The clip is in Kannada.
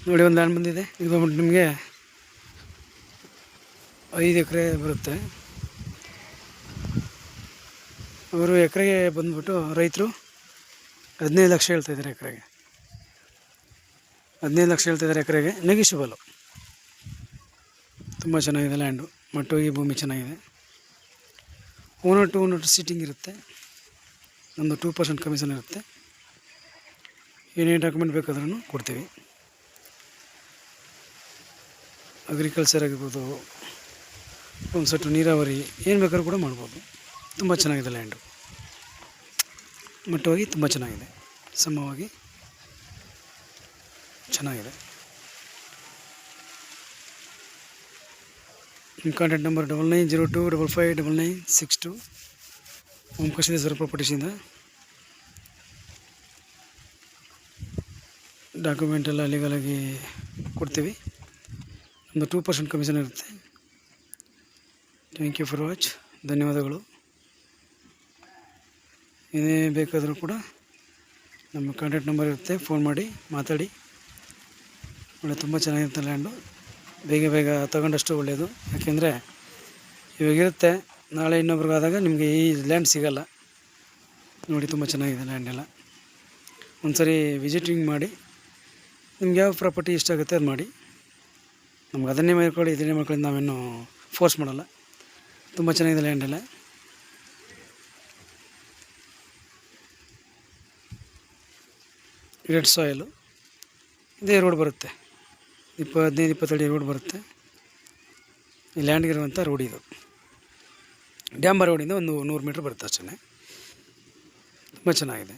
ನೋಡಿ ಒಂದು ಲ್ಯಾಂಡ್ ಬಂದಿದೆ. ಇದು ಬಂದ್ಬಿಟ್ಟು ನಿಮಗೆ 5 ಎಕರೆ ಬರುತ್ತೆ. ಅವರು ಎಕರೆಗೆ ಬಂದ್ಬಿಟ್ಟು ರೈತರು 15 ಲಕ್ಷ ಹೇಳ್ತಾಯಿದ್ದಾರೆ ಎಕರೆಗೆ. 15 ಲಕ್ಷ ಹೇಳ್ತಾಯಿದ್ದಾರೆ ಎಕರೆಗೆ. ನೆಗಿಷಿಬಲು. ತುಂಬ ಚೆನ್ನಾಗಿದೆ ಲ್ಯಾಂಡು. ಮಟ್ಟೋಗಿ ಭೂಮಿ ಚೆನ್ನಾಗಿದೆ. ಓನರ್ ಟು ಓನರ್ ಸೀಟಿಂಗ್ ಇರುತ್ತೆ. ಒಂದು 2% ಕಮಿಷನ್ ಇರುತ್ತೆ. ಏನೇ ಡಾಕ್ಯುಮೆಂಟ್ ಬೇಕಾದ್ರೂ ಕೊಡ್ತೀವಿ. ಅಗ್ರಿಕಲ್ಚರ್ ಆಗಿರ್ಬೋದು, ಪಂಪ್ಸೆಟ್ಟು, ನೀರಾವರಿ ಏನು ಬೇಕಾದ್ರೂ ಕೂಡ ಮಾಡ್ಬೋದು. ತುಂಬ ಚೆನ್ನಾಗಿದೆ ಲ್ಯಾಂಡು. ಮಟ್ಟವಾಗಿ ತುಂಬ ಚೆನ್ನಾಗಿದೆ, ಸಮವಾಗಿ ಚೆನ್ನಾಗಿದೆ. ನಿಮ್ಮ ಕಾಂಟ್ಯಾಕ್ಟ್ ನಂಬರ್ 9902559962 ಓಂಕಾರೇಶ್ವರ ಪ್ರಾಪರ್ಟೀಸಿಂದ. ಡಾಕ್ಯುಮೆಂಟ್ ಎಲ್ಲ ಲೀಗಲಾಗಿ ಕೊಡ್ತೀವಿ. ಒಂದು 2% ಕಮಿಷನ್ ಇರುತ್ತೆ. Thank you for watch. ಧನ್ಯವಾದಗಳು. ಏನೇ ಬೇಕಾದರೂ ಕೂಡ ನಮ್ಮ ಕಾಂಟ್ಯಾಕ್ಟ್ ನಂಬರ್ ಇರುತ್ತೆ, ಫೋನ್ ಮಾಡಿ ಮಾತಾಡಿ. ಒಳ್ಳೆ ತುಂಬ ಚೆನ್ನಾಗಿರುತ್ತೆ ಲ್ಯಾಂಡು. ಬೇಗ ತಗೊಂಡಷ್ಟು ಒಳ್ಳೆಯದು. ಯಾಕೆಂದರೆ ಇವಾಗಿರುತ್ತೆ, ನಾಳೆ ಇನ್ನೊಬ್ರಿಗಾದಾಗ ನಿಮಗೆ ಈ ಲ್ಯಾಂಡ್ ಸಿಗೋಲ್ಲ. ನೋಡಿ ತುಂಬ ಚೆನ್ನಾಗಿದೆ ಲ್ಯಾಂಡೆಲ್ಲ. ಒಂದು ಸರಿ ವಿಸಿಟಿಂಗ್ ಮಾಡಿ, ನಿಮ್ಗೆ ಯಾವ ಪ್ರಾಪರ್ಟಿ ಇಷ್ಟ ಆಗುತ್ತೆ ಅದು ಮಾಡಿ. ನಮ್ಗೆ ಅದನ್ನೇ ಮಾಡ್ಕೊಳ್ಳಿ, ಇದನ್ನೇ ಮಾಡ್ಕೊಳ್ಳಿ ನಾವೇನು ಫೋರ್ಸ್ ಮಾಡೋಲ್ಲ. ತುಂಬ ಚೆನ್ನಾಗಿದೆ ಲ್ಯಾಂಡೆಲ್ಲ. Red soil. ಇದೇ ರೋಡ್ ಬರುತ್ತೆ, 15-20 ಅಡಿ ರೋಡ್ ಬರುತ್ತೆ. ಈ ಲ್ಯಾಂಡ್ಗಿರುವಂಥ ರೋಡ್ ಇದು. ಡ್ಯಾಂಬರ್ ರೋಡಿಂದ ಒಂದು 100 ಮೀಟ್ರ್ ಬರುತ್ತೆ ಅಷ್ಟೇ. ತುಂಬ ಚೆನ್ನಾಗಿದೆ.